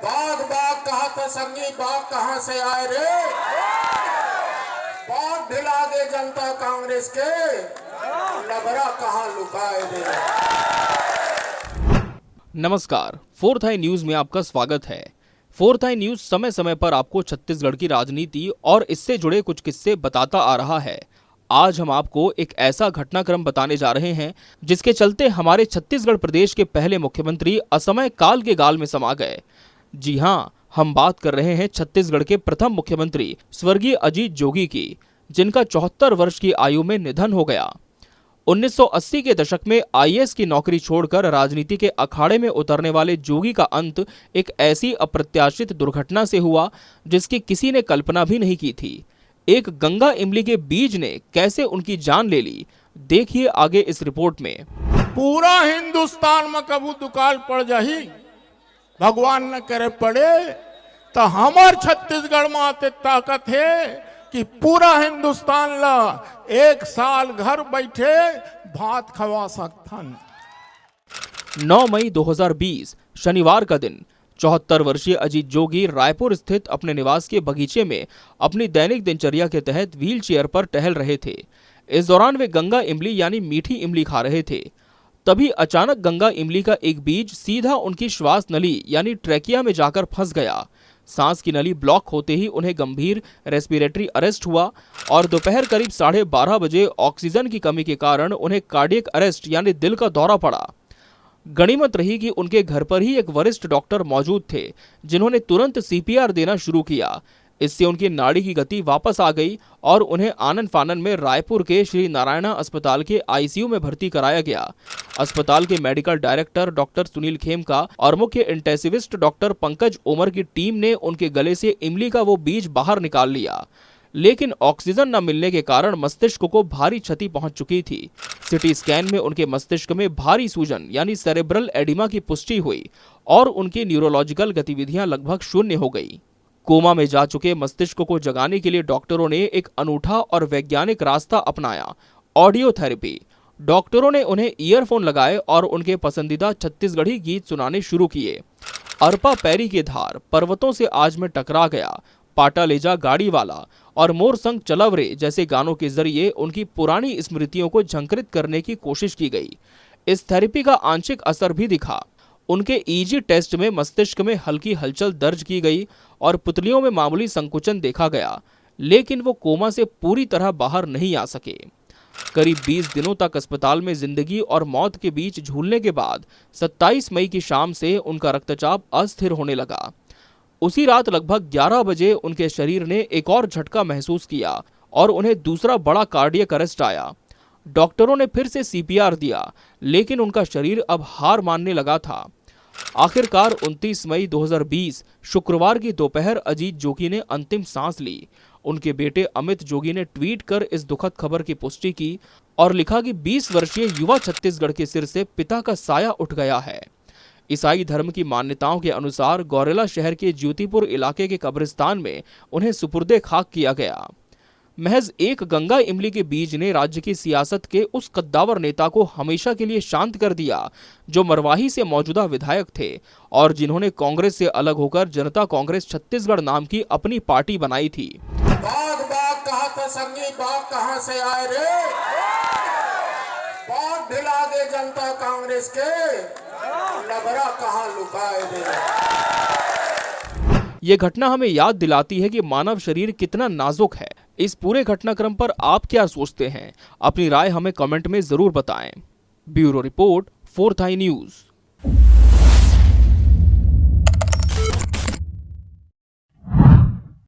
बाग बाग कहा था संगी, बाग कहां से आए रे। बहुत ढिला दे जनता कांग्रेस के, लबरा कहां लुकाए रे। नमस्कार, फोर्थ आई न्यूज में आपका स्वागत है। फोर्थ आई न्यूज समय समय पर आपको छत्तीसगढ़ की राजनीति और इससे जुड़े कुछ किस्से बताता आ रहा है। आज हम आपको एक ऐसा घटनाक्रम बताने जा रहे हैं जिसके चलते हमारे छत्तीसगढ़ प्रदेश के पहले मुख्यमंत्री असमय काल के गाल में समा गए। जी हाँ, हम बात कर रहे हैं छत्तीसगढ़ के प्रथम मुख्यमंत्री स्वर्गीय अजीत जोगी की, जिनका 74 वर्ष की आयु में निधन हो गया। 1980 के दशक में आईएएस की नौकरी छोड़कर राजनीति के अखाड़े में उतरने वाले जोगी का अंत एक ऐसी अप्रत्याशित दुर्घटना से हुआ जिसकी किसी ने कल्पना भी नहीं की थी। एक गंगा इमली के बीज ने कैसे उनकी जान ले ली, देखिए आगे इस रिपोर्ट में। पूरा हिंदुस्तान में कबू दुकाल पड़ जाही, भगवान न करे पड़े, तो हमार छत्तीसगढ़ में आते ताकत है कि पूरा हिंदुस्तान ला एक साल घर बैठे भात खवा सकथन। 9 मई 2020 शनिवार का दिन 74 वर्षीय अजीत जोगी रायपुर स्थित अपने निवास के बगीचे में अपनी दैनिक दिनचर्या के तहत व्हील चेयर पर टहल रहे थे। इस दौरान वे गंगा इमली यानी मीठी इमली खा रहे थे। तभी अचानक गंगा इमली का एक बीज सीधा उनकी श्वास नली यानी ट्रैकिया में जाकर फंस गया। सांस की नली ब्लॉक होते ही उन्हें गंभीर रेस्पिरेटरी अरेस्ट हुआ और दोपहर करीब 12:30 बजे ऑक्सीजन की कमी के कारण उन्हें कार्डियक अरेस्ट यानी दिल का दौरा पड़ा। गनीमत रही कि उनके घर पर ही एक वरिष्ठ डॉक्टर मौजूद थे, जिन्होंने तुरंत सीपीआर देना शुरू किया। इससे उनकी नाड़ी की गति वापस आ गई और उन्हें आनन फानन में रायपुर के श्री नारायणा अस्पताल के आईसीयू में भर्ती कराया गया। अस्पताल के medical director doctor Sunil Khemka और मुख्य इंटेंसिविस्ट डॉक्टर पंकज ओमर की टीम ने उनके गले से इमली का वो बीज बाहर निकाल लिया, लेकिन ऑक्सीजन न मिलने के कारण मस्तिष्क को भारी क्षति पहुंच चुकी थी। सिटी स्कैन में उनके मस्तिष्क में भारी सूजन यानी सेरेब्रल एडिमा की पुष्टि हुई और उनकी न्यूरोलॉजिकल गतिविधियां लगभग शून्य हो गई। कोमा में जा चुके मस्तिष्क को जगाने के लिए डॉक्टरों ने एक अनूठा और वैज्ञानिक रास्ता अपनाया, ऑडियो थेरेपी। डॉक्टरों ने उन्हें ईयरफोन लगाए और उनके पसंदीदा छत्तीसगढ़ी गीत सुनाने शुरू किए। अरपा पैरी के धार, पर्वतों से आज मैं टकरा गया, पाटा ले जा गाड़ी वाला और मोर संग चलवरे जैसे गानों के जरिए उनकी पुरानी स्मृतियों को झंकृत करने की कोशिश की गई। इस थेरेपी का आंशिक असर भी दिखा। उनके ईजी टेस्ट में मस्तिष्क में हल्की हलचल दर्ज की गई और पुतलियों में मामूली संकुचन देखा गया, लेकिन वो कोमा से पूरी तरह बाहर नहीं आ सके। करीब 20 दिनों तक अस्पताल में जिंदगी और मौत के बीच झूलने के बाद 27 मई की शाम से उनका रक्तचाप अस्थिर होने लगा। उसी रात लगभग 11 बजे उनके शरीर ने एक और झटका महसूस किया और उन्हें दूसरा बड़ा कार्डियक अरेस्ट आया। डॉक्टरों ने फिर से सीपीआर दिया, लेकिन उनका शरीर अब हार मानने लगा था। आखिरकार 29 मई 2020 शुक्रवार की दोपहर अजीत जोगी ने अंतिम सांस ली। उनके बेटे अमित जोगी ने ट्वीट कर इस दुखद खबर की पुष्टि की और लिखा कि 20 वर्षीय युवा छत्तीसगढ़ के सिर से पिता का साया उठ गया है। ईसाई धर्म की मान्यताओं के अनुसार गौरेला शहर के ज्योतिपुर इलाके के कब्रिस्तान में उन्हें सुपुर्दे खाक किया गया। महज एक गंगा इमली के बीज ने राज्य की सियासत के उस कद्दावर नेता को हमेशा के लिए शांत कर दिया, जो मरवाही से मौजूदा विधायक थे और जिन्होंने कांग्रेस से अलग होकर जनता कांग्रेस छत्तीसगढ़ नाम की अपनी पार्टी बनाई थी। बाग बाग कहा था संगी, बाग कहां से आए रे। बहुत ढिला दे जनता कांग्रेस के, लबरा कहां लुकाए रे। ये घटना हमें याद दिलाती है कि मानव शरीर कितना नाजुक है। इस पूरे घटनाक्रम पर आप क्या सोचते हैं? अपनी राय हमें कमेंट में जरूर बताएं। ब्यूरो रिपोर्ट, फोर्थ आई न्यूज।